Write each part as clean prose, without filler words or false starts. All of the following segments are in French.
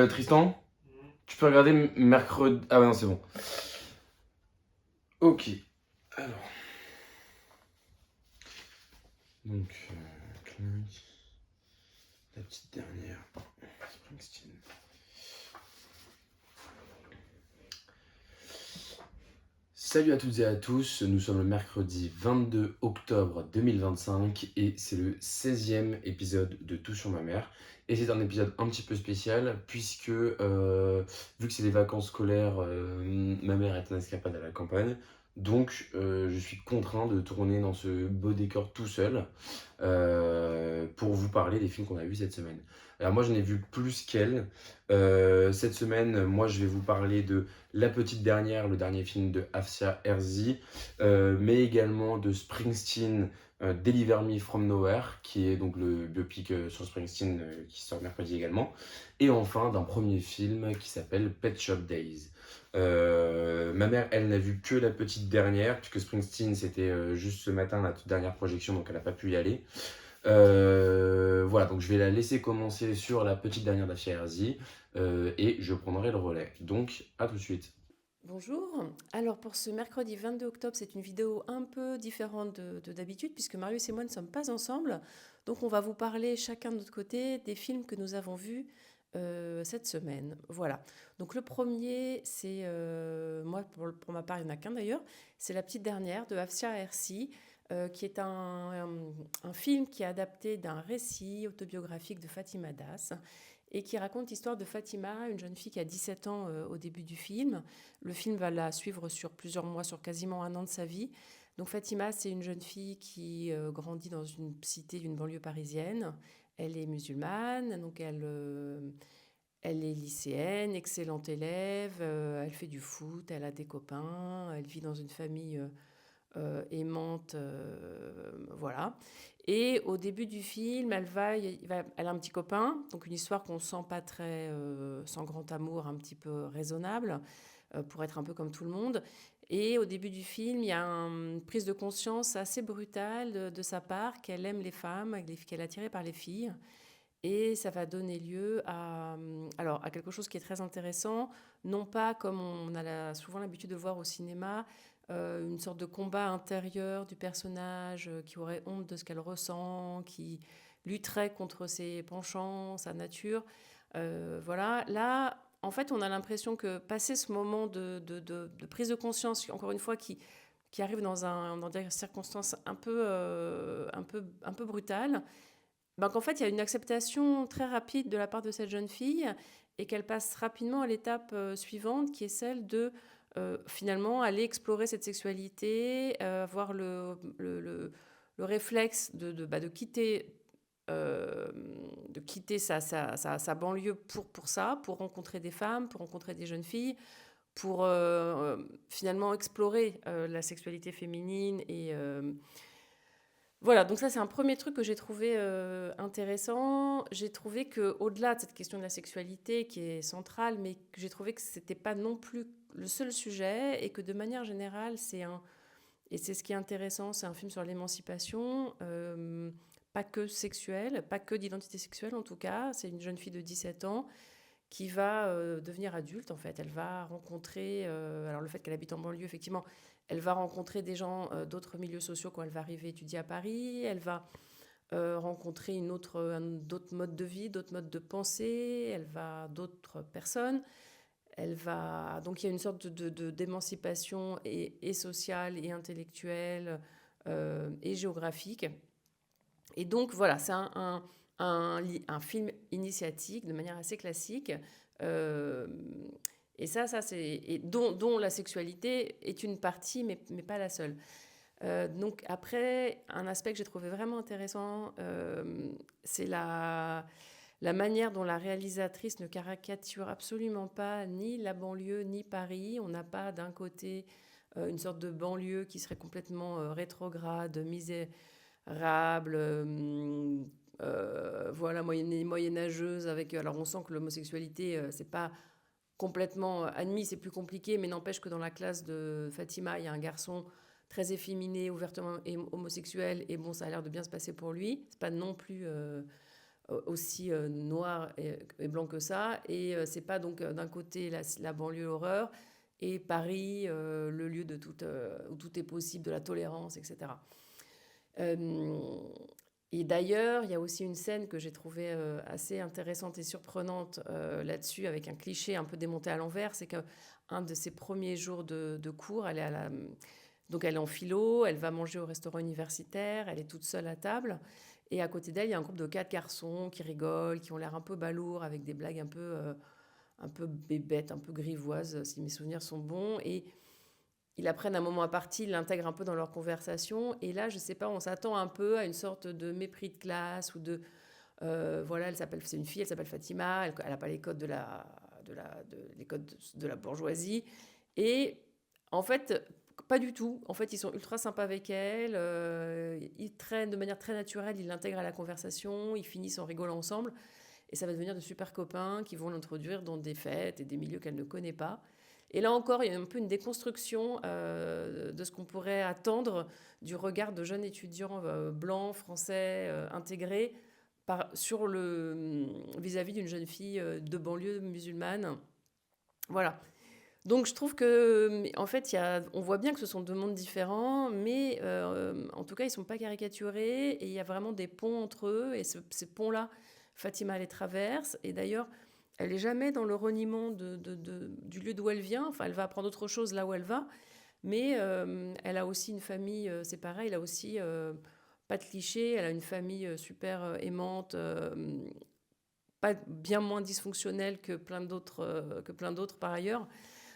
Tristan, tu peux regarder mercredi. Ah ouais, non, c'est bon. Ok. Alors, donc, Clarence, la petite dernière. Springsteen. Salut à toutes et à tous, nous sommes le mercredi 22 octobre 2025 et c'est le 16e épisode de Tout sur ma mère. Et c'est un épisode un petit peu spécial puisque, vu que c'est les vacances scolaires, ma mère est en escapade à la campagne. Donc, je suis contraint de tourner dans ce beau décor tout seul pour vous parler des films qu'on a vus cette semaine. Alors moi, je n'ai vu plus qu'elle. Cette semaine, moi, je vais vous parler de La Petite Dernière, le dernier film de Afsia Herzi, mais également de Springsteen, Deliver Me From Nowhere, qui est donc le biopic sur Springsteen qui sort mercredi également, et enfin d'un premier film qui s'appelle Pet Shop Days. Ma mère, elle n'a vu que La Petite Dernière, puisque Springsteen, c'était juste ce matin, la toute dernière projection, donc elle n'a pas pu y aller. Voilà, donc je vais la laisser commencer sur La Petite Dernière d'Afsia Herzi, et je prendrai le relais. Donc, à tout de suite. Bonjour. Alors pour ce mercredi 22 octobre, c'est une vidéo un peu différente de d'habitude puisque Marius et moi ne sommes pas ensemble. Donc on va vous parler chacun de notre côté des films que nous avons vus cette semaine. Voilà. Donc le premier, c'est, moi pour ma part, il n'y en a qu'un d'ailleurs, c'est La Petite Dernière de Afsia Hersi, qui est un film qui est adapté d'un récit autobiographique de Fatima Das et qui raconte l'histoire de Fatima, une jeune fille qui a 17 ans au début du film. Le film va la suivre sur plusieurs mois, sur quasiment un an de sa vie. Donc Fatima, c'est une jeune fille qui grandit dans une cité d'une banlieue parisienne. Elle est musulmane, donc elle est lycéenne, excellente élève, elle fait du foot, elle a des copains, elle vit dans une famille aimante, voilà. Et au début du film, elle a un petit copain, donc une histoire qu'on sent pas très, sans grand amour, un petit peu raisonnable, pour être un peu comme tout le monde. Et au début du film, il y a une prise de conscience assez brutale de sa part qu'elle aime les femmes, qu'elle est attirée par les filles. Et ça va donner lieu à quelque chose qui est très intéressant, non pas comme on a souvent l'habitude de voir au cinéma, une sorte de combat intérieur du personnage qui aurait honte de ce qu'elle ressent, qui lutterait contre ses penchants, sa nature. Voilà. Là, en fait, on a l'impression que passer ce moment de prise de conscience, encore une fois, qui arrive dans des circonstances un peu brutales, ben, qu'en fait, il y a une acceptation très rapide de la part de cette jeune fille et qu'elle passe rapidement à l'étape suivante qui est celle de finalement aller explorer cette sexualité, avoir le réflexe euh, de quitter sa banlieue pour ça, pour rencontrer des femmes, pour rencontrer des jeunes filles, pour finalement explorer la sexualité féminine et voilà, donc ça c'est un premier truc que j'ai trouvé intéressant. J'ai trouvé que au-delà de cette question de la sexualité qui est centrale, mais que j'ai trouvé que c'était pas non plus le seul sujet et que de manière générale et c'est ce qui est intéressant, c'est un film sur l'émancipation, pas que sexuelle, pas que d'identité sexuelle en tout cas. C'est une jeune fille de 17 ans qui va devenir adulte en fait. Elle va rencontrer, alors le fait qu'elle habite en banlieue, effectivement, elle va rencontrer des gens d'autres milieux sociaux quand elle va arriver étudier à Paris. Elle va rencontrer d'autres modes de vie, d'autres modes de pensée. Elle va d'autres personnes. Donc il y a une sorte d'émancipation et sociale et intellectuelle et géographique. Et donc voilà, c'est un film initiatique de manière assez classique. Euh, et dont la sexualité est une partie, mais pas la seule. Donc après, un aspect que j'ai trouvé vraiment intéressant, c'est la manière dont la réalisatrice ne caricature absolument pas ni la banlieue ni Paris. On n'a pas d'un côté une sorte de banlieue qui serait complètement rétrograde, misérable, voilà, moyenâgeuse. Alors on sent que l'homosexualité, c'est pas complètement admis, c'est plus compliqué, mais n'empêche que dans la classe de Fatima, il y a un garçon très efféminé, ouvertement homosexuel, et bon, ça a l'air de bien se passer pour lui. C'est pas non plus aussi noir et blanc que ça. Et c'est pas donc d'un côté la banlieue horreur et Paris, le lieu de où tout est possible, de la tolérance, etc. Euh, et d'ailleurs, il y a aussi une scène que j'ai trouvée assez intéressante et surprenante là-dessus, avec un cliché un peu démonté à l'envers. C'est qu'un de ses premiers jours de cours, donc elle est en philo, elle va manger au restaurant universitaire, elle est toute seule à table. Et à côté d'elle, il y a un groupe de 4 garçons qui rigolent, qui ont l'air un peu balourds, avec des blagues un peu bébêtes, un peu grivoises, si mes souvenirs sont bons. Et ils la prennent un moment à partie, ils l'intègrent un peu dans leur conversation. Et là, je sais pas, on s'attend un peu à une sorte de mépris de classe ou de... voilà, c'est une fille, elle s'appelle Fatima, elle n'a pas les codes les codes de la bourgeoisie. Et en fait, pas du tout. En fait, ils sont ultra sympas avec elle. Ils traînent de manière très naturelle, ils l'intègrent à la conversation, ils finissent en rigolant ensemble. Et ça va devenir de super copains qui vont l'introduire dans des fêtes et des milieux qu'elle ne connaît pas. Et là encore, il y a un peu une déconstruction de ce qu'on pourrait attendre du regard de jeunes étudiants blancs, français, intégrés, vis-à-vis d'une jeune fille de banlieue musulmane. Voilà. Donc je trouve que, en fait, on voit bien que ce sont deux mondes différents, mais en tout cas, ils ne sont pas caricaturés et il y a vraiment des ponts entre eux. Et ces ponts-là, Fatima les traverse. Et d'ailleurs, elle n'est jamais dans le reniement du lieu d'où elle vient. Enfin, elle va apprendre autre chose là où elle va. Mais elle a aussi une famille, c'est pareil, elle a aussi pas de cliché. Elle a une famille super aimante, pas bien moins dysfonctionnelle que plein d'autres par ailleurs.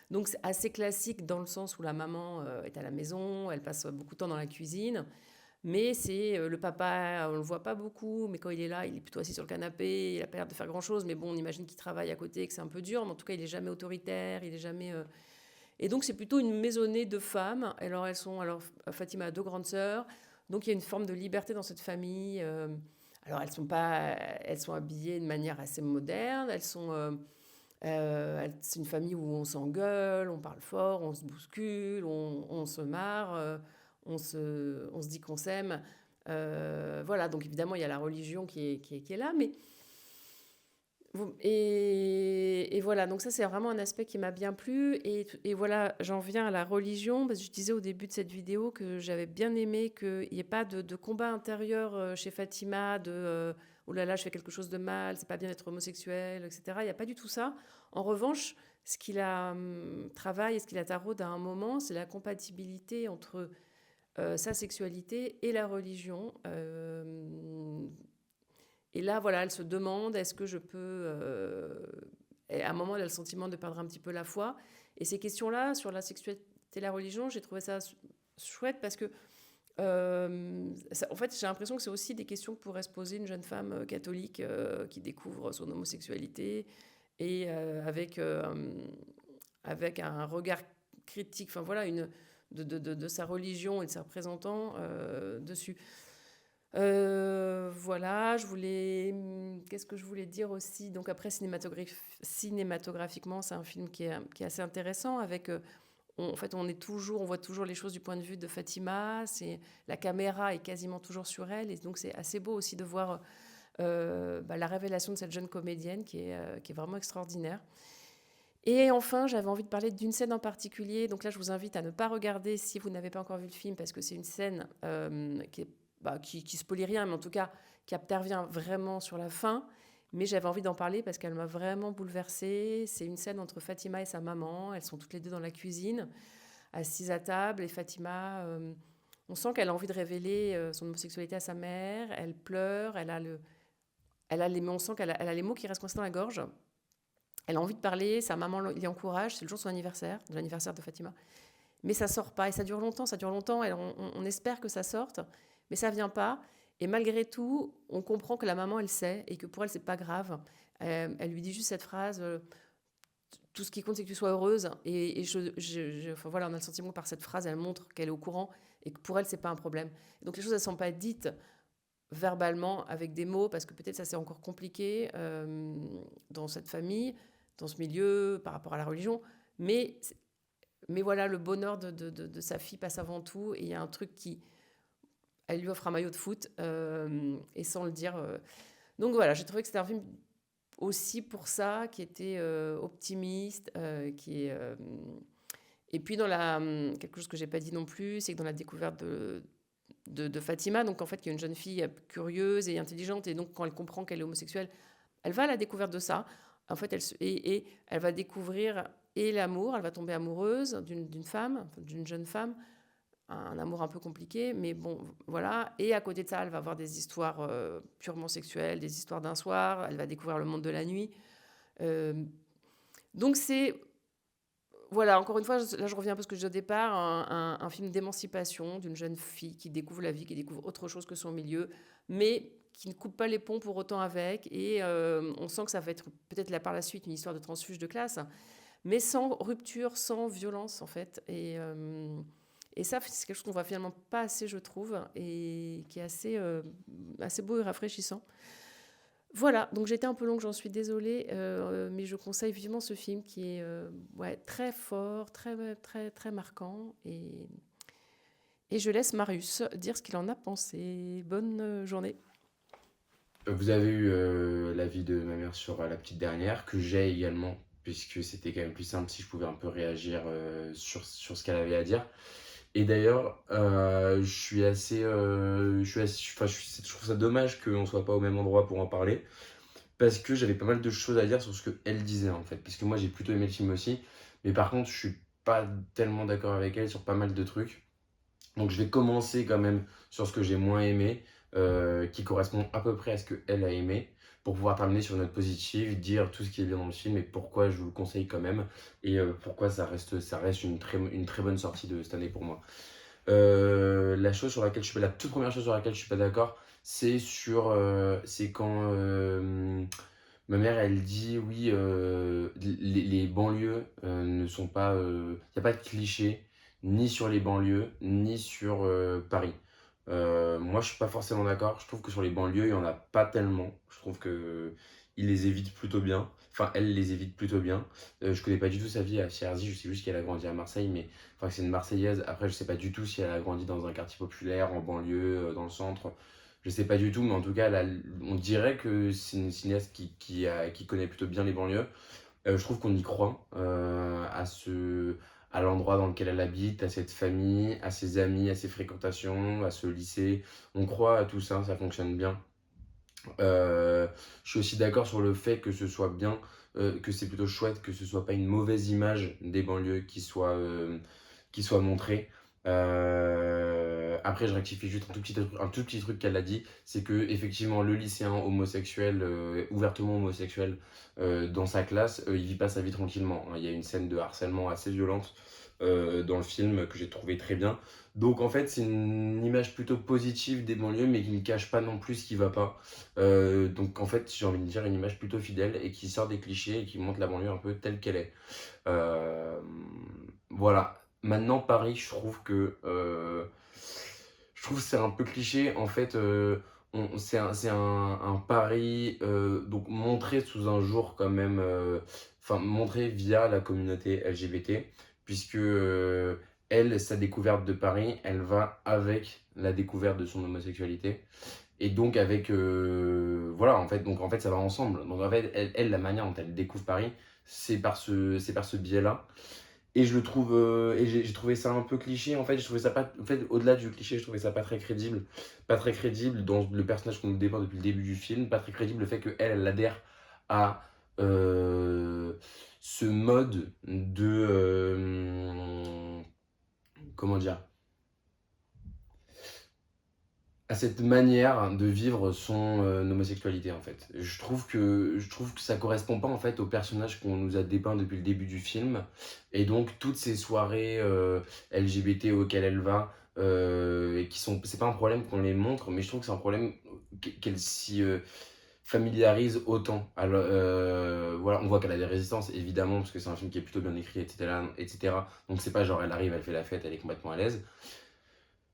Donc c'est assez classique dans le sens où la maman est à la maison, elle passe beaucoup de temps dans la cuisine, mais c'est le papa, on le voit pas beaucoup, mais quand il est là, il est plutôt assis sur le canapé, il a pas l'air de faire grand-chose, mais bon, on imagine qu'il travaille à côté, que c'est un peu dur, mais en tout cas, il est jamais autoritaire, il est jamais... Et donc c'est plutôt une maisonnée de femmes. Alors Fatima a 2 grandes sœurs, donc il y a une forme de liberté dans cette famille. Alors elles sont habillées de manière assez moderne, c'est une famille où on s'engueule, on parle fort, on se bouscule, on se marre, on se dit qu'on s'aime. Voilà, donc évidemment, il y a la religion qui est là. Et voilà, donc ça, c'est vraiment un aspect qui m'a bien plu. Et voilà, j'en viens à la religion, parce que je disais au début de cette vidéo que j'avais bien aimé qu'il n'y ait pas de combat intérieur chez Fatima, oh là là, je fais quelque chose de mal, c'est pas bien d'être homosexuel, etc. Il n'y a pas du tout ça. En revanche, ce qu'il a travaillé et ce qu'il a taraude à un moment, c'est la compatibilité entre sa sexualité et la religion. Et là, voilà, elle se demande, est-ce que je peux... et à un moment, elle a le sentiment de perdre un petit peu la foi. Et ces questions-là, sur la sexualité et la religion, j'ai trouvé ça chouette parce que, en fait, j'ai l'impression que c'est aussi des questions que pourrait se poser une jeune femme catholique qui découvre son homosexualité et avec un regard critique, enfin voilà, de sa religion et de ses représentants dessus. Voilà, qu'est-ce que je voulais dire aussi? Donc après, cinématographiquement, c'est un film qui est assez intéressant. En fait, on voit toujours les choses du point de vue de Fatima. La caméra est quasiment toujours sur elle, et donc c'est assez beau aussi de voir la révélation de cette jeune comédienne qui est vraiment extraordinaire. Et enfin, j'avais envie de parler d'une scène en particulier. Donc là, je vous invite à ne pas regarder si vous n'avez pas encore vu le film, parce que c'est une scène qui spoilie rien, mais en tout cas qui intervient vraiment sur la fin. Mais j'avais envie d'en parler parce qu'elle m'a vraiment bouleversée. C'est une scène entre Fatima et sa maman. Elles sont toutes les deux dans la cuisine, assises à table. Et Fatima, on sent qu'elle a envie de révéler son homosexualité à sa mère. Elle pleure, on sent qu'elle a les mots qui restent coincés dans la gorge. Elle a envie de parler, sa maman l'y encourage. C'est le jour de son anniversaire, de l'anniversaire de Fatima. Mais ça sort pas, et ça dure longtemps. Et on espère que ça sorte, mais ça vient pas. Et malgré tout, on comprend que la maman, elle sait, et que pour elle, c'est pas grave. Elle lui dit juste cette phrase tout ce qui compte, c'est que tu sois heureuse. Enfin, voilà, on a le sentiment que par cette phrase, elle montre qu'elle est au courant et que pour elle, c'est pas un problème. Et donc les choses, elles sont pas dites verbalement avec des mots, parce que peut-être ça c'est encore compliqué dans cette famille, dans ce milieu, par rapport à la religion. Mais voilà, le bonheur de sa fille passe avant tout, et il y a un truc elle lui offre un maillot de foot, et sans le dire, Donc voilà, j'ai trouvé que c'était un film aussi pour ça, qui était optimiste, qui est... Et puis quelque chose que j'ai pas dit non plus, c'est que dans la découverte de Fatima, donc en fait, qui est une jeune fille curieuse et intelligente, et donc quand elle comprend qu'elle est homosexuelle, elle va à la découverte de ça. En fait, et elle va découvrir et l'amour, elle va tomber amoureuse d'une femme, d'une jeune femme, un amour un peu compliqué, mais bon, voilà. Et à côté de ça, elle va avoir des histoires purement sexuelles, des histoires d'un soir, elle va découvrir le monde de la nuit. Euh, donc c'est, voilà, encore une fois, là je reviens un peu à ce que je disais au départ, un film d'émancipation d'une jeune fille qui découvre la vie, qui découvre autre chose que son milieu, mais qui ne coupe pas les ponts pour autant avec. Et on sent que ça va être peut-être là par la suite une histoire de transfuge de classe, mais sans rupture, sans violence en fait. Et ça, c'est quelque chose qu'on voit finalement pas assez, je trouve, et qui est assez beau et rafraîchissant. Voilà, donc j'étais un peu longue, j'en suis désolée, mais je conseille vivement ce film qui est ouais, très fort, très, très, très marquant. Et je laisse Marius dire ce qu'il en a pensé. Bonne journée. Vous avez eu l'avis de ma mère sur la petite dernière, que j'ai également, puisque c'était quand même plus simple si je pouvais un peu réagir sur ce qu'elle avait à dire. Et d'ailleurs, je suis assez, enfin, je trouve ça dommage qu'on soit pas au même endroit pour en parler, parce que j'avais pas mal de choses à dire sur ce qu'elle disait en fait, parce que moi j'ai plutôt aimé le film aussi, mais par contre je suis pas tellement d'accord avec elle sur pas mal de trucs. Donc je vais commencer quand même sur ce que j'ai moins aimé, qui correspond à peu près à ce qu'elle a aimé, pour pouvoir terminer sur une note positive, dire tout ce qui est bien dans le film et pourquoi je vous le conseille quand même, et pourquoi ça reste une très bonne sortie de cette année pour moi. La toute première chose sur laquelle je suis pas d'accord, c'est quand ma mère elle dit oui, les banlieues ne sont pas, il n'y a pas de cliché ni sur les banlieues ni sur Paris. Moi je suis pas forcément d'accord. Je trouve que sur les banlieues il y en a pas tellement. Je trouve que il les évite plutôt bien. Enfin, elle les évite plutôt bien. Je connais pas du tout sa vie à Chiarzy, je sais juste qu'elle a grandi à Marseille, mais enfin, que c'est une Marseillaise. Après, je sais pas du tout si elle a grandi dans un quartier populaire, en banlieue, dans le centre. Je sais pas du tout, mais en tout cas, on dirait que c'est une cinéaste qui connaît plutôt bien les banlieues. Je trouve qu'on y croit à l'endroit dans lequel elle habite, à cette famille, à ses amis, à ses fréquentations, à ce lycée. On croit à tout ça, ça fonctionne bien. Euh, je suis aussi d'accord sur le fait que ce soit bien, que c'est plutôt chouette que ce soit pas une mauvaise image des banlieues qui soit montrée. Après, je rectifie juste un tout petit truc qu'elle a dit, c'est que effectivement le lycéen homosexuel, ouvertement homosexuel, dans sa classe, il vit pas sa vie tranquillement, hein. Il y a une scène de harcèlement assez violente dans le film que j'ai trouvé très bien. Donc en fait, c'est une image plutôt positive des banlieues, mais qui ne cache pas non plus ce qui va pas. Donc en fait, j'ai envie de dire une image plutôt fidèle et qui sort des clichés et qui montre la banlieue un peu telle qu'elle est. Euh, voilà. Maintenant, Paris, je trouve que c'est un peu cliché. En fait, c'est un Paris donc montré sous un jour quand même, enfin montré via la communauté LGBT, puisque elle, sa découverte de Paris, elle va avec la découverte de son homosexualité. Et donc avec voilà donc en fait ça va ensemble. Donc en fait elle, la manière dont elle découvre Paris, c'est par ce biais-là. Et je le trouve et j'ai trouvé ça un peu cliché en fait. Je trouvais ça pas en fait au-delà du cliché, je trouvais ça pas très crédible dans le personnage qu'on nous dépeint depuis le début du film. Pas très crédible le fait que elle adhère à euh, ce mode de comment dire, à cette manière de vivre son homosexualité en fait. Je trouve que ça correspond pas en fait au personnage qu'on nous a dépeint depuis le début du film, et donc toutes ces soirées LGBT auxquelles elle va, et qui sont, c'est pas un problème qu'on les montre, mais je trouve que c'est un problème qu'elle s'y familiarise autant. Alors, voilà, on voit qu'elle a des résistances évidemment parce que c'est un film qui est plutôt bien écrit, etc., etc. Donc c'est pas genre elle arrive, elle fait la fête, elle est complètement à l'aise.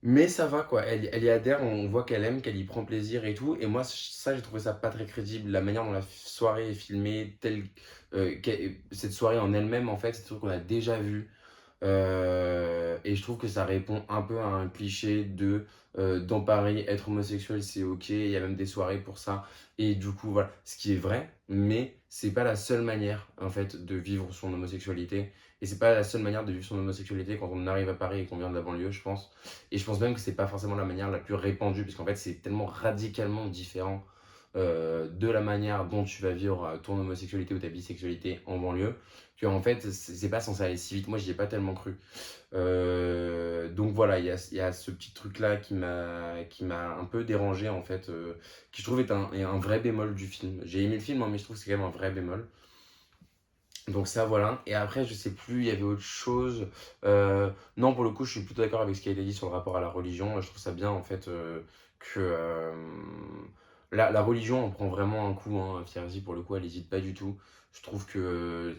Mais ça va quoi, elle y adhère, on voit qu'elle aime, qu'elle y prend plaisir et tout. Et moi, ça, j'ai trouvé ça pas très crédible. La manière dont la soirée est filmée, cette soirée en elle-même, en fait, c'est un truc qu'on a déjà vu. Et je trouve que ça répond un peu à un cliché dans Paris, être homosexuel c'est ok, il y a même des soirées pour ça. Et du coup, voilà, ce qui est vrai, mais c'est pas la seule manière en fait de vivre son homosexualité. Et c'est pas la seule manière de vivre son homosexualité quand on arrive à Paris et qu'on vient de la banlieue, je pense. Et je pense même que c'est pas forcément la manière la plus répandue, parce qu'en fait, c'est tellement radicalement différent de la manière dont tu vas vivre ton homosexualité ou ta bisexualité en banlieue, que en fait, c'est pas censé aller si vite. Moi, j'y ai pas tellement cru. Donc voilà, il y a ce petit truc-là qui m'a un peu dérangé, en fait, qui je trouve est un vrai bémol du film. J'ai aimé le film, hein, mais je trouve que c'est quand même un vrai bémol. Donc ça, voilà. Et après, je sais plus, il y avait autre chose. Non, pour le coup, je suis plutôt d'accord avec ce qui a été dit sur le rapport à la religion. Je trouve ça bien, en fait, que la religion en prend vraiment un coup. Hein. Fierzi, pour le coup, elle n'hésite pas du tout. Je trouve que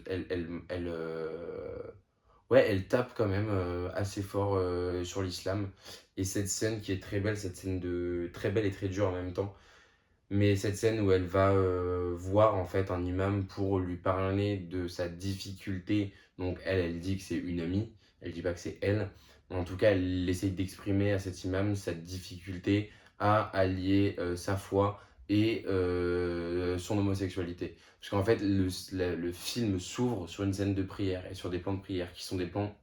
ouais, elle tape quand même assez fort sur l'islam. Et cette scène qui est très belle, cette scène de très belle et très dure en même temps, mais cette scène où elle va voir en fait un imam pour lui parler de sa difficulté, donc elle dit que c'est une amie, elle dit pas que c'est elle, mais en tout cas elle essaye d'exprimer à cet imam sa difficulté à allier sa foi et son homosexualité. Parce qu'en fait le film s'ouvre sur une scène de prière et sur des plans de prière qui sont des plans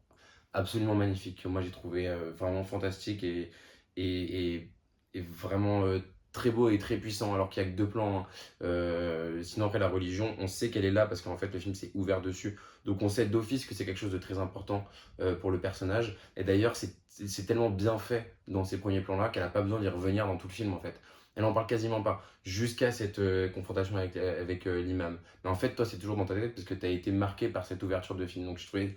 absolument magnifiques que moi j'ai trouvé vraiment fantastiques et, et vraiment très beau et très puissant alors qu'il n'y a que deux plans. Hein. Sinon après la religion, on sait qu'elle est là parce qu'en fait le film s'est ouvert dessus. Donc on sait d'office que c'est quelque chose de très important pour le personnage. Et d'ailleurs c'est tellement bien fait dans ces premiers plans-là qu'elle n'a pas besoin d'y revenir dans tout le film en fait. Elle en parle quasiment pas, jusqu'à cette confrontation avec l'imam. Mais en fait, toi, c'est toujours dans ta tête parce que tu as été marqué par cette ouverture de film. Donc je trouvais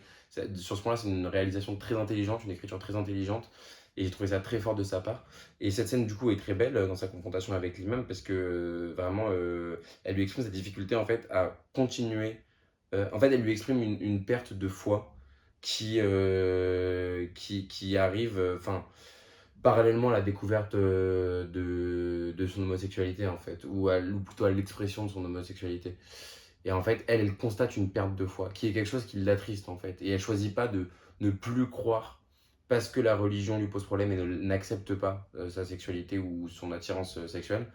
sur ce point-là, c'est une réalisation très intelligente, une écriture très intelligente, et j'ai trouvé ça très fort de sa part. Et cette scène, du coup, est très belle dans sa confrontation avec l'imam, parce que vraiment, elle lui exprime sa difficulté, en fait, à continuer. En fait, elle lui exprime une perte de foi qui arrive, enfin, parallèlement à la découverte de son homosexualité, en fait, ou plutôt à l'expression de son homosexualité. Et en fait, elle constate une perte de foi, qui est quelque chose qui l'attriste en fait. Et elle choisit pas de ne plus croire parce que la religion lui pose problème et n'accepte pas sa sexualité ou son attirance sexuelle.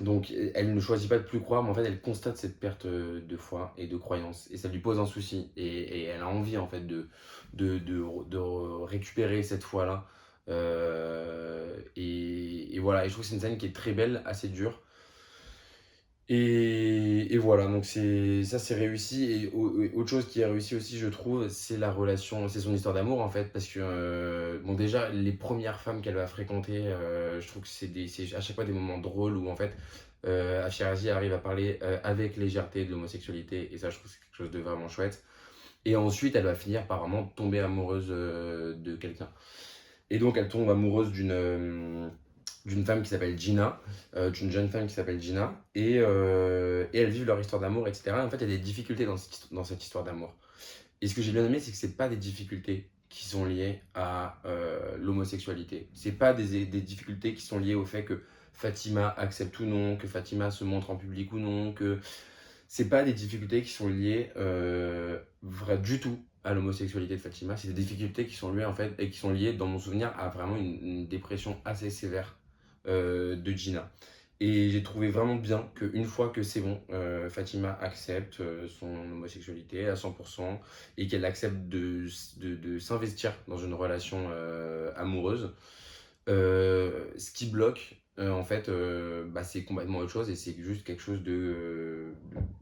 Donc elle ne choisit pas de plus croire, mais en fait elle constate cette perte de foi et de croyance. Et ça lui pose un souci. Et elle a envie en fait de récupérer cette foi-là. Et voilà, et je trouve que c'est une scène qui est très belle, assez dure. Et voilà, donc ça c'est réussi. Et autre chose qui est réussi aussi, je trouve, c'est la relation, c'est son histoire d'amour en fait. Parce que, bon, déjà, les premières femmes qu'elle va fréquenter, je trouve que c'est à chaque fois des moments drôles où en fait, Ashirazi arrive à parler avec légèreté de l'homosexualité. Et ça, je trouve que c'est quelque chose de vraiment chouette. Et ensuite, elle va finir par vraiment tomber amoureuse de quelqu'un. Et donc, elle tombe amoureuse d'une femme qui s'appelle Gina, d'une jeune femme qui s'appelle Gina, et elles vivent leur histoire d'amour, etc. Et en fait, il y a des difficultés dans cette histoire d'amour. Et ce que j'ai bien aimé, c'est que c'est pas des difficultés qui sont liées à l'homosexualité. C'est pas des difficultés qui sont liées au fait que Fatima accepte ou non, que Fatima se montre en public ou non, que c'est pas des difficultés qui sont liées du tout à l'homosexualité de Fatima. C'est des difficultés qui sont liées en fait et qui sont liées, dans mon souvenir, à vraiment une dépression assez sévère de Gina. Et j'ai trouvé vraiment bien qu'une fois que c'est bon, Fatima accepte son homosexualité à 100% et qu'elle accepte de s'investir dans une relation amoureuse, ce qui bloque, en fait, bah, c'est complètement autre chose et c'est juste quelque chose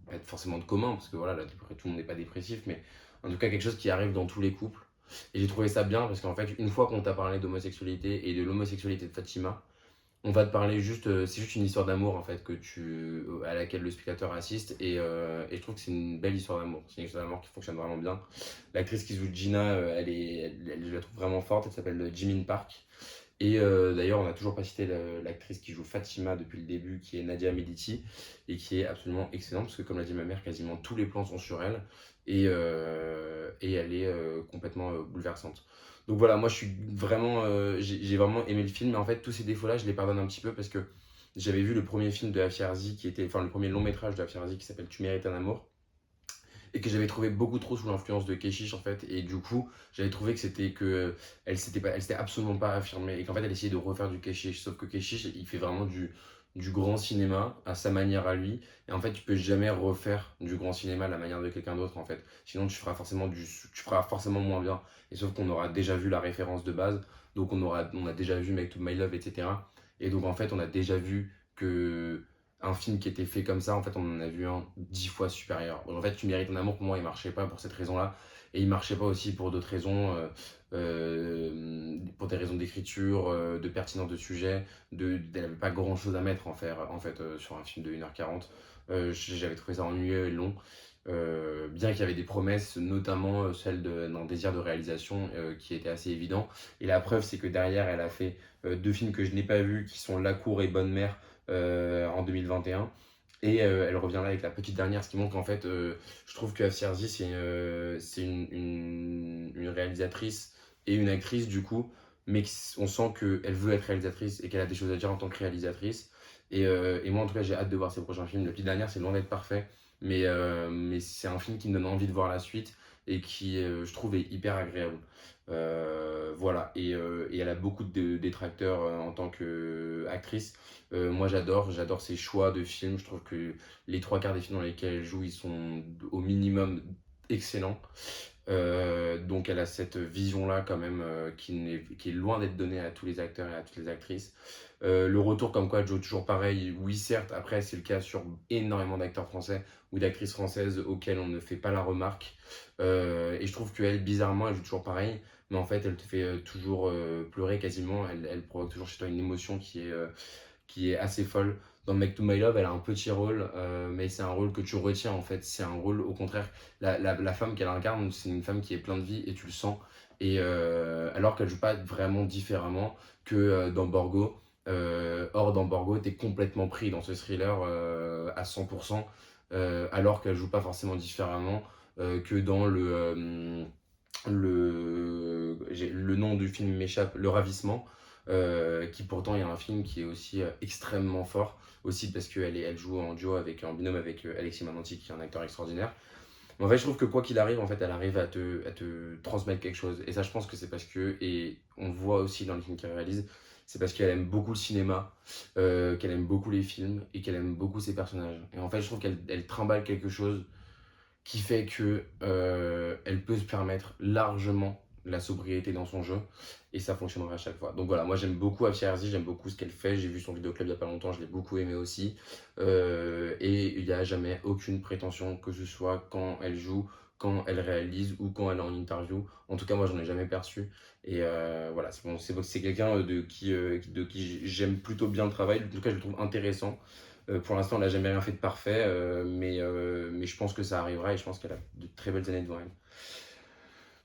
pas forcément de commun, parce que voilà, là, tout le monde n'est pas dépressif, mais en tout cas quelque chose qui arrive dans tous les couples. Et j'ai trouvé ça bien parce qu'en fait, une fois qu'on t'a parlé d'homosexualité et de l'homosexualité de Fatima, on va te parler juste, c'est juste une histoire d'amour en fait à laquelle le spectateur assiste et je trouve que c'est une belle histoire d'amour. C'est une histoire d'amour qui fonctionne vraiment bien. L'actrice qui joue Gina, je la trouve vraiment forte. Elle s'appelle Jimin Park. Et d'ailleurs, on n'a toujours pas cité l'actrice qui joue Fatima depuis le début, qui est Nadia Mediti, et qui est absolument excellente, parce que comme l'a dit ma mère, quasiment tous les plans sont sur elle, et elle est complètement bouleversante. Donc voilà, moi je suis vraiment, j'ai vraiment aimé le film, mais en fait tous ces défauts-là, je les pardonne un petit peu, parce que j'avais vu le premier film de Afia Arzi, enfin le premier long métrage de Afia Arzi qui s'appelle Tu mérites un amour, et que j'avais trouvé beaucoup trop sous l'influence de Keshish en fait. Et du coup, j'avais trouvé elle s'était absolument pas affirmée et qu'en fait, elle essayait de refaire du Keshish. Sauf que Keshish, il fait vraiment du grand cinéma à sa manière à lui. Et en fait, tu peux jamais refaire du grand cinéma à la manière de quelqu'un d'autre en fait. Sinon, tu feras forcément moins bien. Et sauf qu'on aura déjà vu la référence de base. Donc, on a déjà vu Make to My Love, etc. Et donc, en fait, on a déjà vu que un film qui était fait comme ça, en fait, on en a vu un 10 fois supérieur. Donc, en fait, Tu mérites un amour, pour moi, il marchait pas pour cette raison-là. Et il marchait pas aussi pour d'autres raisons, pour des raisons d'écriture, de pertinence de sujet, elle n'avait pas grand-chose à mettre en fait sur un film de 1h40. J'avais trouvé ça ennuyeux et long. Bien qu'il y avait des promesses, notamment celle d'un désir de réalisation qui était assez évident. Et la preuve, c'est que derrière, elle a fait deux films que je n'ai pas vus, qui sont La Cour et Bonne Mère en 2021. Et elle revient là avec la petite dernière, ce qui montre qu'en fait, je trouve que Afsia Aziz, c'est une réalisatrice et une actrice du coup, mais on sent qu'elle veut être réalisatrice et qu'elle a des choses à dire en tant que réalisatrice. Et moi, en tout cas, j'ai hâte de voir ses prochains films. La petite dernière, c'est loin d'être parfait, mais c'est un film qui me donne envie de voir la suite et qui, je trouve, est hyper agréable. Voilà, et elle a beaucoup de détracteurs en tant qu'actrice. Moi, j'adore ses choix de films. Je trouve que les trois quarts des films dans lesquels elle joue, ils sont au minimum excellents. Donc elle a cette vision-là quand même qui est loin d'être donnée à tous les acteurs et à toutes les actrices. Le retour comme quoi elle joue toujours pareil, oui certes, après c'est le cas sur énormément d'acteurs français ou d'actrices françaises auxquelles on ne fait pas la remarque. Et je trouve qu'elle, bizarrement, elle joue toujours pareil, mais en fait elle te fait toujours pleurer quasiment, elle provoque toujours chez toi une émotion qui est assez folle. Dans Make to My Love, elle a un petit rôle, mais c'est un rôle que tu retiens en fait. C'est un rôle, au contraire, la femme qu'elle incarne, c'est une femme qui est pleine de vie et tu le sens. Et alors qu'elle joue pas vraiment différemment que dans Borgo. Or, dans Borgo, t'es complètement pris dans ce thriller à 100%, alors qu'elle joue pas forcément différemment que dans le nom du film m'échappe, Le Ravissement, qui pourtant est un film qui est aussi extrêmement fort, aussi parce elle joue en binôme avec Alexis Mananti, qui est un acteur extraordinaire. Mais en fait, je trouve que quoi qu'il arrive, en fait, elle arrive à te transmettre quelque chose. Et ça, je pense que c'est parce que, et on le voit aussi dans les films qu'elle réalise, c'est parce qu'elle aime beaucoup le cinéma, qu'elle aime beaucoup les films et qu'elle aime beaucoup ses personnages. Et en fait, je trouve qu'elle trimballe quelque chose qui fait que elle peut se permettre largement la sobriété dans son jeu et ça fonctionnera à chaque fois. Donc voilà, moi j'aime beaucoup Afia Herzi, j'aime beaucoup ce qu'elle fait, j'ai vu son vidéoclub il y a pas longtemps, je l'ai beaucoup aimé aussi. Et il n'y a jamais aucune prétention que ce soit quand elle joue, quand elle réalise ou quand elle est en interview. En tout cas, moi j'en ai jamais perçu. Et voilà, c'est quelqu'un de qui j'aime plutôt bien le travail, en tout cas je le trouve intéressant. Pour l'instant, elle n'a jamais rien fait de parfait, mais je pense que ça arrivera et je pense qu'elle a de très belles années devant elle.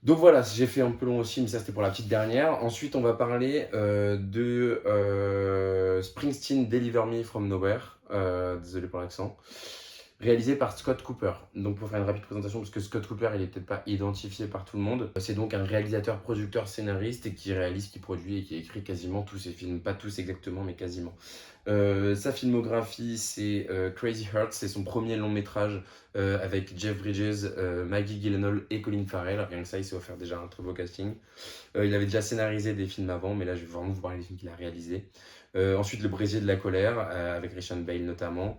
Donc voilà, j'ai fait un peu long aussi, mais ça c'était pour la petite dernière. Ensuite, on va parler de Springsteen Deliver Me From Nowhere. Désolé pour l'accent. Réalisé par Scott Cooper. Donc pour faire une rapide présentation, parce que Scott Cooper il est peut-être pas identifié par tout le monde, c'est donc un réalisateur, producteur, scénariste et qui réalise, qui produit et qui écrit quasiment tous ses films, pas tous exactement mais quasiment. Sa filmographie c'est Crazy Heart, c'est son premier long métrage avec Jeff Bridges, Maggie Gyllenhaal et Colin Farrell. Rien que ça, il s'est offert déjà un très beau casting. Il avait déjà scénarisé des films avant, mais là je vais vraiment vous parler des films qu'il a réalisés. Ensuite, Le Brésil de la colère, avec Christian Bale notamment.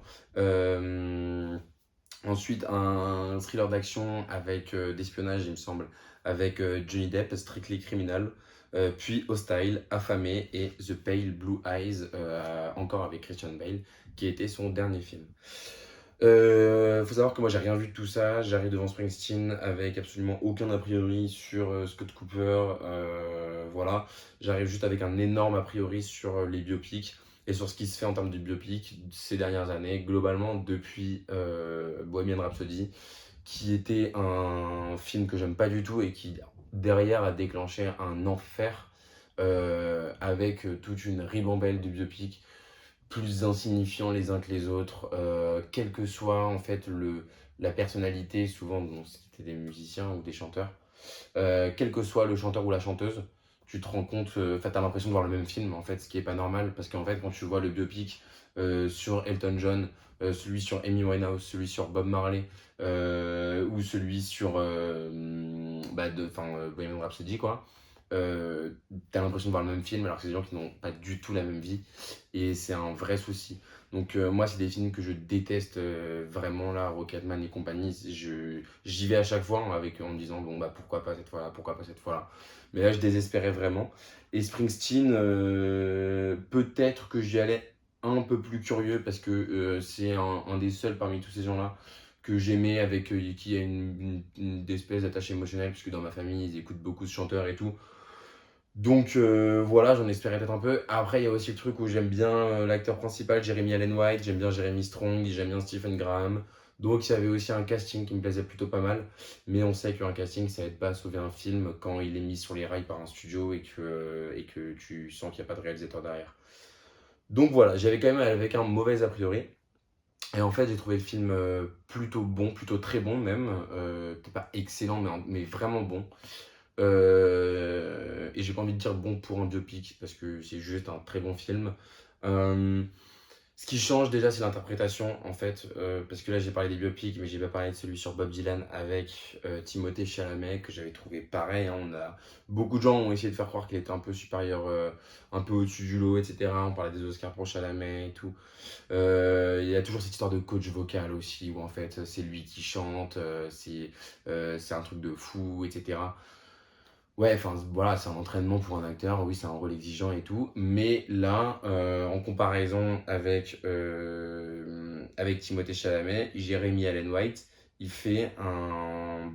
Ensuite, un thriller d'action avec d'espionnage, il me semble, avec Johnny Depp, Strictly Criminal. Puis Hostile, Affamé et The Pale Blue Eyes, encore avec Christian Bale, qui était son dernier film. Faut savoir que moi j'ai rien vu de tout ça, j'arrive devant Springsteen avec absolument aucun a priori sur Scott Cooper, voilà, j'arrive juste avec un énorme a priori sur les biopics et sur ce qui se fait en termes de biopics ces dernières années, globalement depuis Bohemian Rhapsody, qui était un film que j'aime pas du tout et qui derrière a déclenché un enfer avec toute une ribambelle de biopics plus insignifiants les uns que les autres, quelle que soit en fait la personnalité, souvent bon, c'était des musiciens ou des chanteurs, quel que soit le chanteur ou la chanteuse. tu te rends compte, enfin, t'as l'impression de voir le même film, en fait, ce qui est pas normal, parce qu'en fait, quand tu vois le biopic sur Elton John, celui sur Amy Winehouse, celui sur Bob Marley, ou celui sur Bohemian Rhapsody, quoi, euh, t'as l'impression de voir le même film, alors que c'est des gens qui n'ont pas du tout la même vie, et c'est un vrai souci. Donc moi, c'est des films que je déteste vraiment, là, Rocketman et compagnie. J'y vais à chaque fois en me disant, bon, bah pourquoi pas cette fois-là, pourquoi pas cette fois-là. Mais là, je désespérais vraiment. Et Springsteen, peut-être que j'y allais un peu plus curieux parce que c'est un des seuls parmi tous ces gens-là que j'aimais, avec qui a une espèce d'attache émotionnelle, puisque dans ma famille, ils écoutent beaucoup ce chanteur et tout. Donc voilà, j'en espérais peut-être un peu. Après, il y a aussi le truc où j'aime bien l'acteur principal, Jeremy Allen White, j'aime bien Jeremy Strong, j'aime bien Stephen Graham. Donc il y avait aussi un casting qui me plaisait plutôt pas mal. Mais on sait qu'un casting, ça aide pas à sauver un film quand il est mis sur les rails par un studio et que tu sens qu'il n'y a pas de réalisateur derrière. Donc voilà, j'avais quand même avec un mauvais a priori. Et en fait, j'ai trouvé le film plutôt bon, plutôt très bon même. Peut-être pas excellent, mais vraiment bon. Et j'ai pas envie de dire bon pour un biopic parce que c'est juste un très bon film. Euh, Ce qui change déjà, c'est l'interprétation en fait. Parce que là, j'ai parlé des biopics, mais j'ai pas parlé de celui sur Bob Dylan avec Timothée Chalamet que j'avais trouvé pareil, hein. Beaucoup de gens ont essayé de faire croire qu'il était un peu supérieur, un peu au-dessus du lot, etc. On parlait des Oscars pour Chalamet et tout. Il y a toujours cette histoire de coach vocal aussi, où en fait c'est lui qui chante, c'est un truc de fou, etc. Ouais, enfin voilà, c'est un entraînement pour un acteur, oui, c'est un rôle exigeant et tout. Mais là, en comparaison avec Timothée Chalamet, Jeremy Allen White, il fait un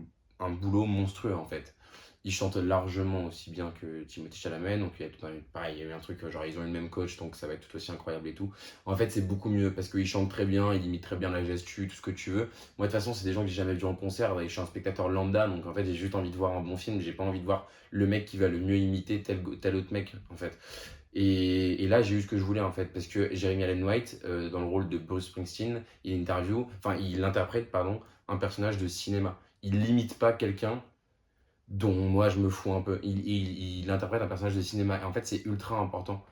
boulot monstrueux en fait. Il chante largement aussi bien que Timothée Chalamet, donc il y a tout pareil, il y a eu un truc, genre ils ont eu le même coach, donc ça va être tout aussi incroyable et tout. En fait, c'est beaucoup mieux parce qu'il chante très bien, il imite très bien la gestu, tout ce que tu veux. Moi, de toute façon, c'est des gens que j'ai jamais vus en concert, et je suis un spectateur lambda, donc en fait, j'ai juste envie de voir un bon film, j'ai pas envie de voir le mec qui va le mieux imiter tel autre mec, en fait. Et là, j'ai eu ce que je voulais, en fait, parce que Jeremy Allen White, dans le rôle de Bruce Springsteen, il interprète, pardon, un personnage de cinéma. Il limite pas quelqu'un dont moi je me fous un peu. Il interprète un personnage de cinéma. Et en fait, c'est ultra important.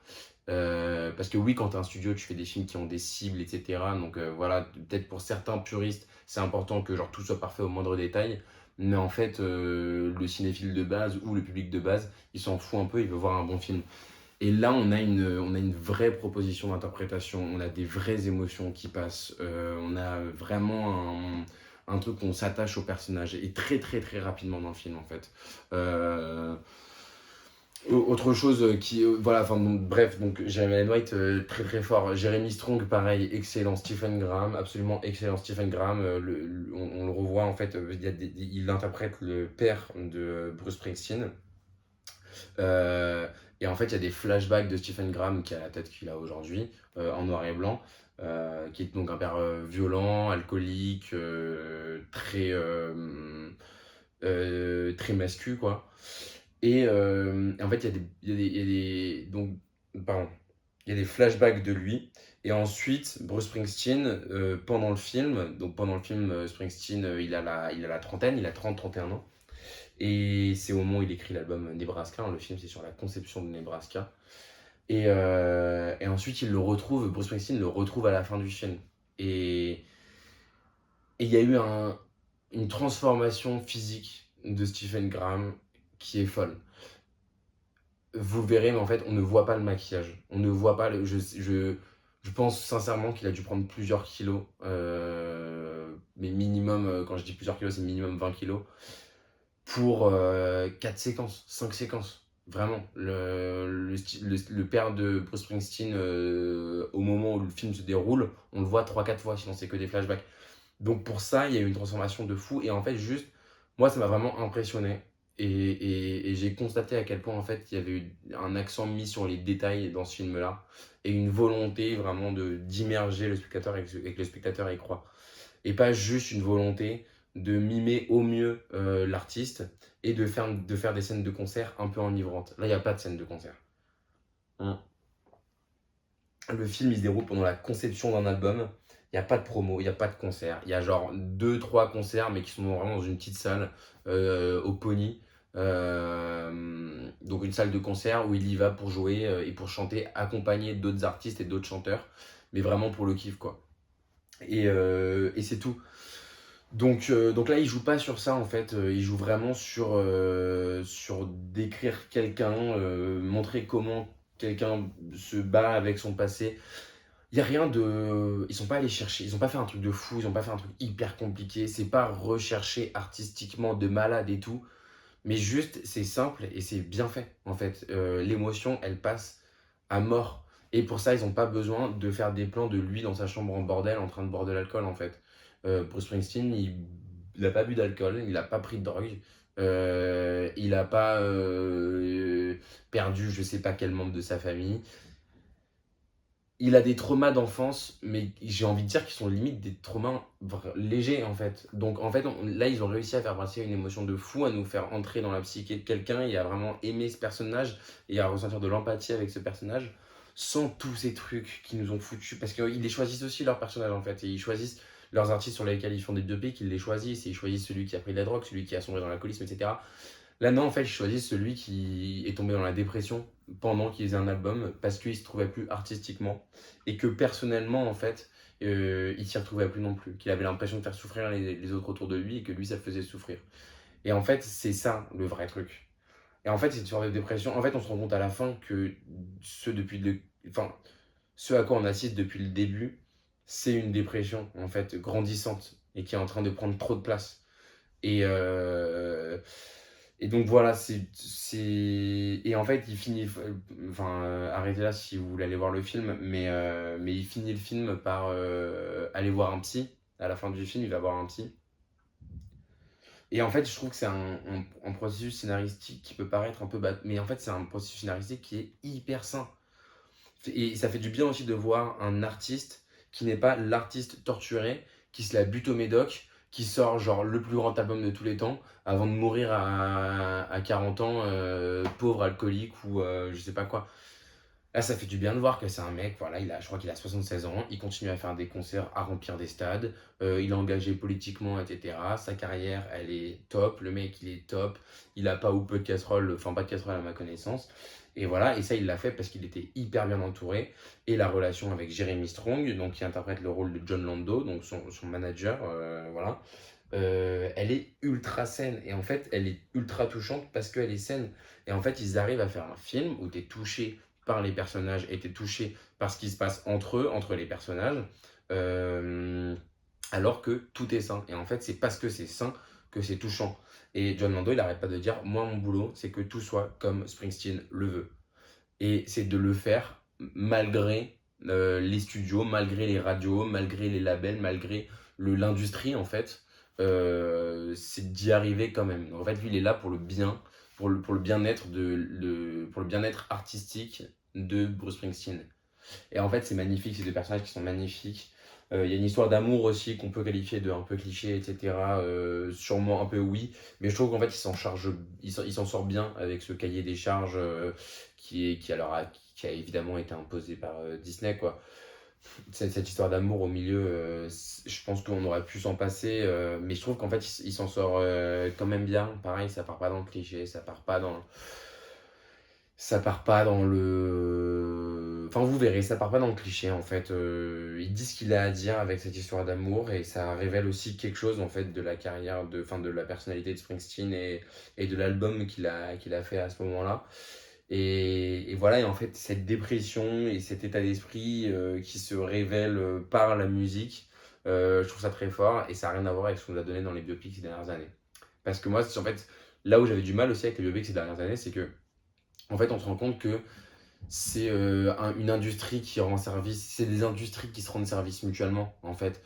Parce que oui, quand tu es un studio, tu fais des films qui ont des cibles, etc. Donc voilà, peut-être pour certains puristes, c'est important que genre tout soit parfait au moindre détail. Mais en fait, le cinéphile de base ou le public de base, il s'en fout un peu, il veut voir un bon film. Et là, on a une vraie proposition d'interprétation, on a des vraies émotions qui passent, on a vraiment un truc où on s'attache au personnage, et très très très rapidement dans le film en fait. Euh, Autre chose voilà, enfin donc, bref, donc Jeremy Allen White, très très fort. Jeremy Strong, pareil, excellent. Stephen Graham, absolument excellent. Stephen Graham, on le revoit en fait, il interprète le père de Bruce Springsteen. Euh, et en fait, il y a des flashbacks de Stephen Graham qui a la tête qu'il a aujourd'hui, en noir et blanc, qui est donc un père violent, alcoolique, très mascu, quoi. Et en fait, donc, pardon, il y a des flashbacks de lui. Et ensuite, Bruce Springsteen, pendant le film, Springsteen, il a la trentaine, il a 30-31 ans. Et c'est au moment où il écrit l'album Nebraska, hein. Le film, c'est sur la conception de Nebraska. Et ensuite, Bruce Springsteen le retrouve à la fin du film. Et et il y a eu une transformation physique de Stephen Graham qui est folle. Vous le verrez, mais en fait, on ne voit pas le maquillage. On ne voit pas je pense sincèrement qu'il a dû prendre plusieurs kilos. Mais minimum, quand je dis plusieurs kilos, c'est minimum 20 kilos. Pour 4 séquences, 5 séquences. Vraiment. Le père de Bruce Springsteen, au moment où le film se déroule, on le voit 3-4 fois, sinon c'est que des flashbacks. Donc pour ça, il y a eu une transformation de fou. Et en fait, juste, moi, ça m'a vraiment impressionné. Et j'ai constaté à quel point, en fait, il y avait eu un accent mis sur les détails dans ce film-là. Et une volonté vraiment d'immerger le spectateur et que le spectateur y croit. Et pas juste une volonté de mimer au mieux l'artiste et de faire des scènes de concert un peu enivrantes. Là, il n'y a pas de scène de concert. Hein. Le film, il se déroule pendant la conception d'un album. Il n'y a pas de promo, il n'y a pas de concert. Il y a genre deux trois concerts, mais qui sont vraiment dans une petite salle au Pony. Donc une salle de concert où il y va pour jouer et pour chanter accompagné d'autres artistes et d'autres chanteurs, mais vraiment pour le kiff quoi. Et c'est tout. Donc là, il joue pas sur ça en fait, il joue vraiment sur décrire quelqu'un, montrer comment quelqu'un se bat avec son passé. Il y a rien de. Ils sont pas allés chercher, ils ont pas fait un truc de fou, ils ont pas fait un truc hyper compliqué, c'est pas recherché artistiquement de malade et tout, mais juste c'est simple et c'est bien fait en fait. L'émotion, elle passe à mort. Et pour ça, ils ont pas besoin de faire des plans de lui dans sa chambre en bordel en train de boire de l'alcool en fait. Bruce Springsteen, il a pas bu d'alcool, il a pas pris de drogue, il a pas perdu je sais pas quel membre de sa famille. Il a des traumas d'enfance, mais j'ai envie de dire qu'ils sont limite des traumas légers en fait. Donc en fait, là, ils ont réussi à faire passer une émotion de fou, à nous faire entrer dans la psyché de quelqu'un et à vraiment aimer ce personnage et à ressentir de l'empathie avec ce personnage, sans tous ces trucs qui nous ont foutus. Parce qu'ils les choisissent aussi, leurs personnages en fait, et ils choisissent leurs artistes sur lesquels ils font des biopics, ils les choisissent, et ils choisissent celui qui a pris de la drogue, celui qui a sombré dans l'alcoolisme, etc. Là, non, en fait, je choisis celui qui est tombé dans la dépression pendant qu'il faisait un album parce qu'il se trouvait plus artistiquement et que personnellement, en fait, il s'y retrouvait plus non plus. Qu'il avait l'impression de faire souffrir les autres autour de lui et que lui, ça le faisait souffrir. Et en fait, c'est ça le vrai truc. Et en fait, cette sorte de dépression, en fait, on se rend compte à la fin que enfin, ce à quoi on assiste depuis le début, c'est une dépression, en fait, grandissante et qui est en train de prendre trop de place. Et, euh, et donc voilà, et en fait, il finit. Enfin, arrêtez là si vous voulez aller voir le film, mais il finit le film par aller voir un psy. À la fin du film, il va voir un psy. Et en fait, je trouve que c'est un processus scénaristique qui peut paraître un peu bête, mais en fait, c'est un processus scénaristique qui est hyper sain. Et ça fait du bien aussi de voir un artiste qui n'est pas l'artiste torturé, qui se la bute au médoc, qui sort genre le plus grand album de tous les temps, avant de mourir à 40 ans, pauvre alcoolique ou je sais pas quoi. Là, ça fait du bien de voir que c'est un mec, voilà, je crois qu'il a 76 ans, il continue à faire des concerts, à remplir des stades, il est engagé politiquement, etc. Sa carrière, elle est top, le mec, il est top, il a pas ou peu de casseroles, enfin pas de casseroles à ma connaissance. Et voilà, et ça, il l'a fait parce qu'il était hyper bien entouré. Et la relation avec Jeremy Strong, donc qui interprète le rôle de John Lando, donc son manager, voilà, elle est ultra saine. Et en fait, elle est ultra touchante parce qu'elle est saine. Et en fait, ils arrivent à faire un film où tu es touché par les personnages et tu es touché par ce qui se passe entre eux, entre les personnages, euh, alors que tout est sain. Et en fait, c'est parce que c'est sain que c'est touchant. Et John Lando, il n'arrête pas de dire, moi, mon boulot, c'est que tout soit comme Springsteen le veut. Et c'est de le faire malgré les studios, malgré les radios, malgré les labels, malgré l'industrie en fait. C'est d'y arriver quand même. En fait, lui, il est là pour le bien, pour le bien-être pour le bien-être artistique de Bruce Springsteen. Et en fait, c'est magnifique, ces deux personnages qui sont magnifiques. Il y a une histoire d'amour aussi qu'on peut qualifier de un peu cliché, etc. Sûrement un peu oui, mais je trouve qu'en fait, il s'en sort bien avec ce cahier des charges qui a évidemment été imposé par Disney, quoi. Cette histoire d'amour au milieu, je pense qu'on aurait pu s'en passer, mais je trouve qu'en fait, il s'en sort quand même bien. Pareil, ça part pas dans le cliché, ça part pas dans le. Enfin, vous verrez, ça part pas dans le cliché en fait. Il dit ce qu'il a à dire avec cette histoire d'amour et ça révèle aussi quelque chose en fait de la carrière, enfin, de la personnalité de Springsteen et de l'album qu'il a fait à ce moment-là. Et voilà, et en fait, cette dépression et cet état d'esprit qui se révèle par la musique, je trouve ça très fort et ça n'a rien à voir avec ce qu'on nous a donné dans les biopics ces dernières années. Parce que moi, en fait, là où j'avais du mal aussi avec les biopics ces dernières années, c'est que en fait, on se rend compte que c'est une industrie qui rend service, c'est des industries qui se rendent service mutuellement, en fait.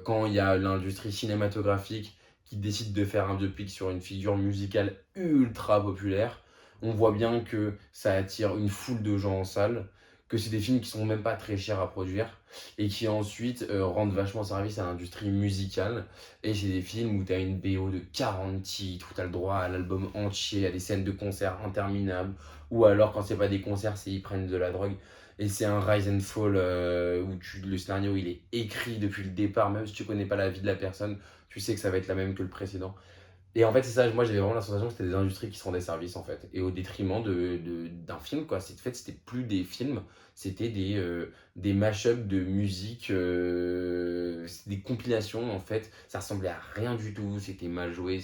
Quand il y a l'industrie cinématographique qui décide de faire un biopic sur une figure musicale ultra populaire, on voit bien que ça attire une foule de gens en salle, que c'est des films qui sont même pas très chers à produire et qui ensuite rendent vachement service à l'industrie musicale. Et c'est des films où tu as une BO de 40 titres, où tu as le droit à l'album entier, à des scènes de concert interminables, ou alors quand c'est pas des concerts, c'est ils prennent de la drogue. Et c'est un rise and fall où le scénario il est écrit depuis le départ, même si tu connais pas la vie de la personne, tu sais que ça va être la même que le précédent. Et en fait, c'est ça, moi j'avais vraiment la sensation que c'était des industries qui se rendaient service en fait, et au détriment d'un film quoi. En fait, c'était plus des films, c'était des mash-ups de musique, c'était des compilations en fait. Ça ressemblait à rien du tout, c'était mal joué,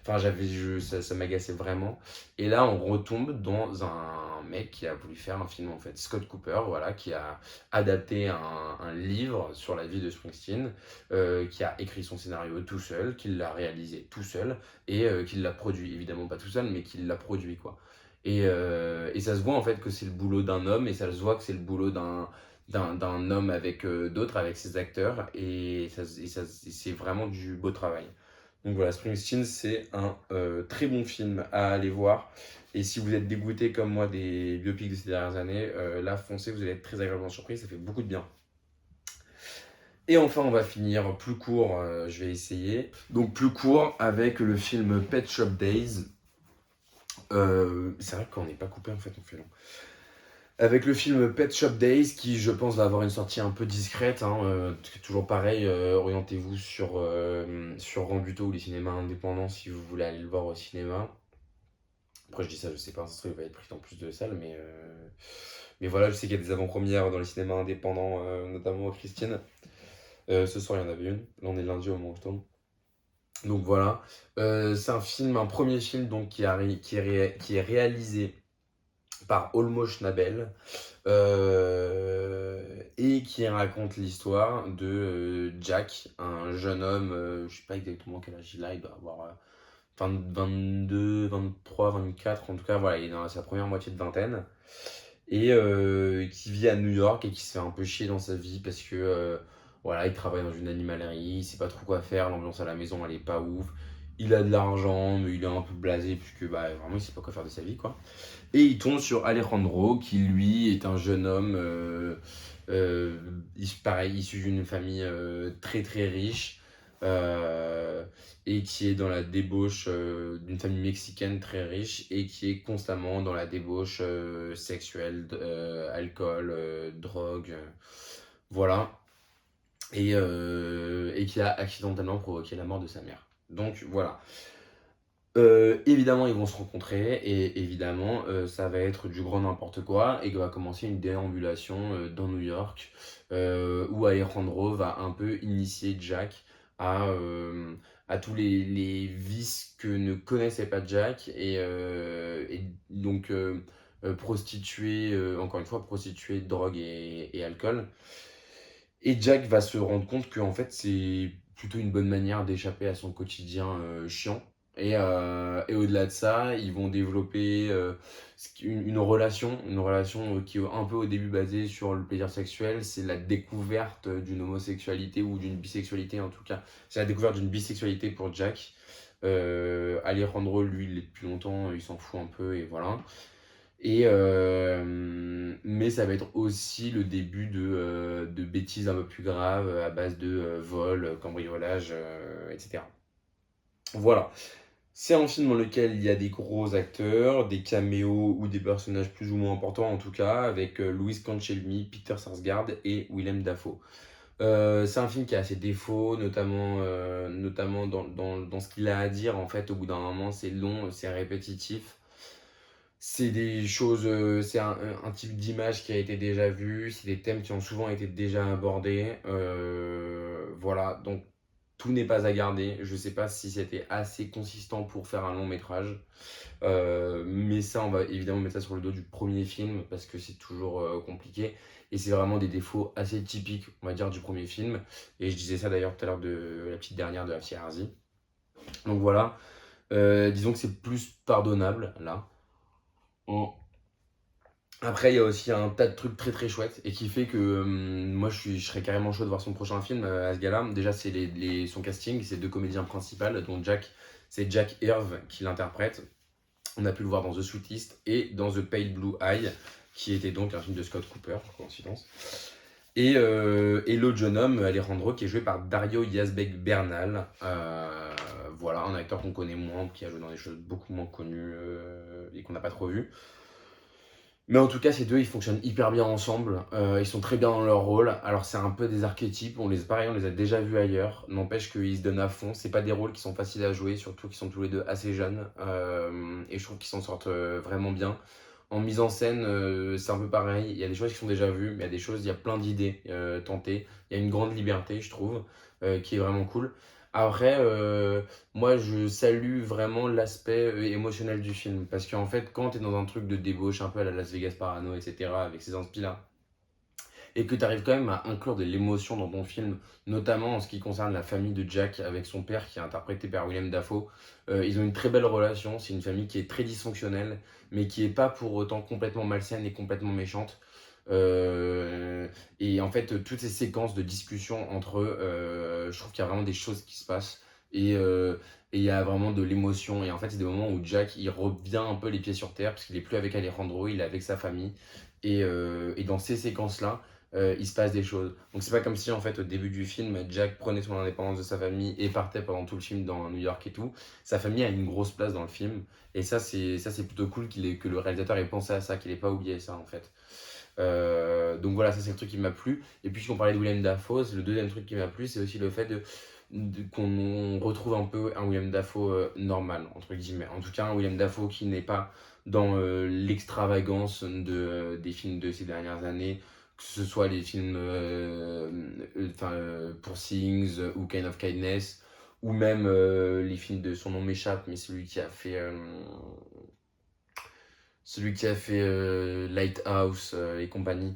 enfin ça m'agaçait vraiment. Et là, on retombe dans un mec qui a voulu faire un film en fait, Scott Cooper, voilà, qui a adapté un livre sur la vie de Springsteen, qui a écrit son scénario tout seul, qui l'a réalisé tout seul et qu'il l'a produit, évidemment pas tout seul, mais qu'il l'a produit quoi. Et ça se voit en fait que c'est le boulot d'un homme, et ça se voit que c'est le boulot d'un homme avec d'autres, avec ses acteurs, et c'est vraiment du beau travail. Donc voilà, Springsteen, c'est un très bon film à aller voir. Et si vous êtes dégoûté comme moi des biopics de ces dernières années, là, foncez, vous allez être très agréablement surpris, ça fait beaucoup de bien. Et enfin, on va finir plus court, je vais essayer. Donc plus court avec le film Pet Shop Days. C'est vrai qu'on n'est pas coupé en fait, on fait long. Avec le film Pet Shop Days, qui je pense va avoir une sortie un peu discrète, hein, toujours pareil, orientez-vous sur Rambuteau ou les cinémas indépendants si vous voulez aller le voir au cinéma. Après je dis ça, je sais pas, ça se trouve il va être pris dans plus de salles, mais voilà, je sais qu'il y a des avant-premières dans les cinémas indépendants, notamment au Christine. Ce soir il y en avait une, là on est lundi au moment où je tourne. Donc voilà, c'est un premier film donc, qui est réalisé par Olmo Schnabel, et qui raconte l'histoire de Jack, un jeune homme, je sais pas exactement quel âge il a, il doit avoir 22, 23, 24, en tout cas voilà, il est dans sa première moitié de vingtaine, et qui vit à New York et qui se fait un peu chier dans sa vie parce que voilà, il travaille dans une animalerie, il sait pas trop quoi faire, l'ambiance à la maison elle est pas ouf, il a de l'argent mais il est un peu blasé puisque bah, vraiment il sait pas quoi faire de sa vie quoi. Et il tombe sur Alejandro qui lui est un jeune homme euh, pareil, issu d'une famille très très riche, et qui est dans la débauche d'une famille mexicaine très riche et qui est constamment dans la débauche sexuelle, alcool, drogue, voilà, et qui a accidentellement provoqué la mort de sa mère. Donc voilà. Évidemment, ils vont se rencontrer et évidemment, ça va être du grand n'importe quoi et que va commencer une déambulation dans New York, où Alejandro va un peu initier Jack à, à tous les vices que ne connaissait pas Jack, et donc prostituée, encore une fois, prostituée, drogue et alcool. Et Jack va se rendre compte que en fait, c'est plutôt une bonne manière d'échapper à son quotidien chiant. Et au-delà de ça, ils vont développer une relation qui est un peu au début basée sur le plaisir sexuel. C'est la découverte d'une homosexualité ou d'une bisexualité en tout cas. C'est la découverte d'une bisexualité pour Jack. Alejandro, lui, il l'est depuis longtemps, il s'en fout un peu et voilà. Mais ça va être aussi le début de bêtises un peu plus graves à base de vol, cambriolage, etc. Voilà. C'est un film dans lequel il y a des gros acteurs, des caméos ou des personnages plus ou moins importants en tout cas, avec Louis Cancelmi, Peter Sarsgaard et Willem Dafoe. C'est un film qui a ses défauts, notamment dans ce qu'il a à dire. En fait, au bout d'un moment, c'est long, c'est répétitif. C'est des choses, c'est un type d'image qui a été déjà vu, c'est des thèmes qui ont souvent été déjà abordés. Voilà, donc tout n'est pas à garder. Je sais pas si c'était assez consistant pour faire un long métrage. Mais ça, on va évidemment mettre ça sur le dos du premier film parce que c'est toujours compliqué. Et c'est vraiment des défauts assez typiques, on va dire, du premier film. Et je disais ça d'ailleurs tout à l'heure de la petite dernière de Afia Harzi. Donc voilà. Disons que c'est plus pardonnable là. On- Après, il y a aussi un tas de trucs très très chouettes et qui fait que moi je serais carrément chaud de voir son prochain film à ce gars-là. Déjà, c'est son casting, c'est deux comédiens principaux, dont c'est Jack Irv qui l'interprète. On a pu le voir dans The Sweetest et dans The Pale Blue Eye, qui était donc un film de Scott Cooper, coïncidence. Et l'autre jeune homme, Alejandro, qui est joué par Dario Yazbek Bernal. Voilà, un acteur qu'on connaît moins, qui a joué dans des choses beaucoup moins connues et qu'on n'a pas trop vu. Mais en tout cas, ces deux, ils fonctionnent hyper bien ensemble. Ils sont très bien dans leur rôle. Alors, c'est un peu des archétypes. Pareil, on les a déjà vus ailleurs. N'empêche qu'ils se donnent à fond. C'est pas des rôles qui sont faciles à jouer, surtout qu'ils sont tous les deux assez jeunes. Et je trouve qu'ils s'en sortent vraiment bien. En mise en scène, c'est un peu pareil. Il y a des choses qui sont déjà vues, mais il y a des choses, il y a plein d'idées tentées. Il y a une grande liberté, je trouve, qui est vraiment cool. Après, moi, je salue vraiment l'aspect émotionnel du film. Parce qu'en fait, quand tu es dans un truc de débauche, un peu à la Las Vegas Parano, etc., avec ces inspi-là, et que tu arrives quand même à inclure de l'émotion dans ton film, notamment en ce qui concerne la famille de Jack avec son père qui est interprété par Willem Dafoe. Ils ont une très belle relation, c'est une famille qui est très dysfonctionnelle, mais qui n'est pas pour autant complètement malsaine et complètement méchante. Et en fait, toutes ces séquences de discussion entre eux, je trouve qu'il y a vraiment des choses qui se passent. Et il y a vraiment de l'émotion. Et en fait, c'est des moments où Jack, il revient un peu les pieds sur terre, parce qu'il est plus avec Alejandro, il est avec sa famille. Et dans ces séquences-là, il se passe des choses. Donc c'est pas comme si en fait au début du film, Jack prenait son indépendance de sa famille et partait pendant tout le film dans New York et tout. Sa famille a une grosse place dans le film. Et ça c'est plutôt cool que le réalisateur ait pensé à ça, qu'il ait pas oublié ça en fait. Donc voilà, ça c'est le truc qui m'a plu. Et puis on parlait de Willem Dafoe, le deuxième truc qui m'a plu, c'est aussi le fait qu'on retrouve un peu un Willem Dafoe normal, entre guillemets. En tout cas, un Willem Dafoe qui n'est pas dans l'extravagance des films de ces dernières années, que ce soit les films Pour Things ou Kind of Kindness, ou même les films de Son nom m'échappe, mais celui qui a fait Lighthouse et compagnie,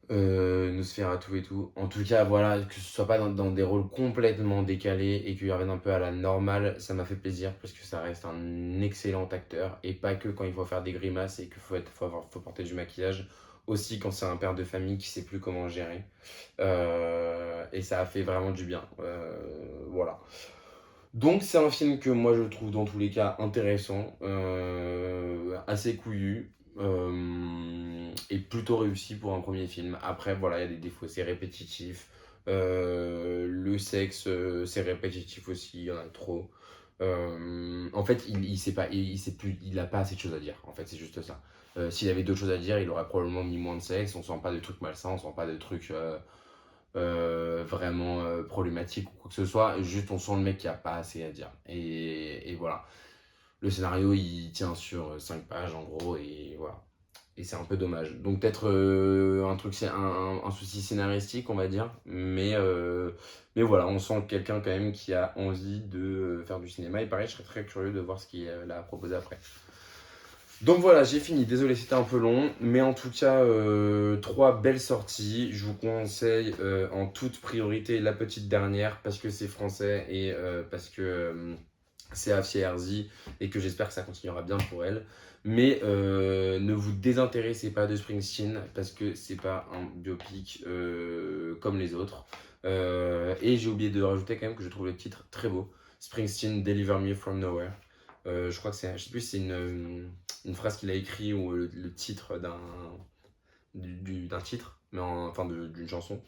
Nosferatu et tout. En tout cas, voilà, que ce soit pas dans des rôles complètement décalés et qu'il revienne un peu à la normale, ça m'a fait plaisir parce que ça reste un excellent acteur et pas que quand il faut faire des grimaces et qu'il faut porter du maquillage, aussi quand c'est un père de famille qui sait plus comment gérer. Et ça a fait vraiment du bien. Voilà. Donc c'est un film que moi je trouve dans tous les cas intéressant, assez couillu, et plutôt réussi pour un premier film. Après voilà, il y a des défauts, c'est répétitif. Le sexe, c'est répétitif aussi, il y en a trop. En fait, il sait pas, il sait plus, il a pas assez de choses à dire. En fait, c'est juste ça. S'il avait d'autres choses à dire, il aurait probablement mis moins de sexe. On sent pas de trucs malsains, on sent pas de trucs vraiment problématique ou quoi que ce soit. Juste, on sent le mec qui a pas assez à dire. Et voilà. Le scénario, il tient sur 5 pages en gros, et voilà. Et c'est un peu dommage. Donc peut-être un truc, c'est un souci scénaristique, on va dire. Mais voilà, on sent quelqu'un quand même qui a envie de faire du cinéma. Et pareil, je serais très curieux de voir ce qu'il a proposé après. Donc voilà, j'ai fini. Désolé, c'était un peu long, mais en tout cas, trois belles sorties. Je vous conseille en toute priorité la petite dernière parce que c'est français et parce que c'est Afia Herzi et que j'espère que ça continuera bien pour elle. Mais ne vous désintéressez pas de Springsteen parce que c'est pas un biopic comme les autres. Et j'ai oublié de rajouter quand même que je trouve le titre très beau. Springsteen, Deliver Me From Nowhere. Je crois que je sais plus si c'est une phrase qu'il a écrit ou le titre d'un titre, enfin d'une chanson.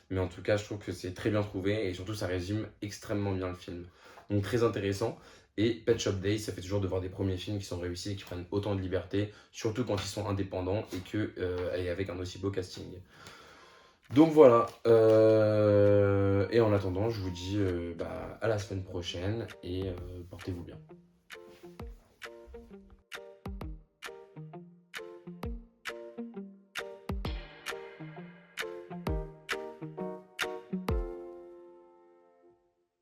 Mais en tout cas, je trouve que c'est très bien trouvé et surtout ça résume extrêmement bien le film. Donc très intéressant. Et Pet Shop Days, ça fait toujours de voir des premiers films qui sont réussis et qui prennent autant de liberté, surtout quand ils sont indépendants et avec un aussi beau casting. Donc voilà. Et en attendant, je vous dis à la semaine prochaine et portez-vous bien.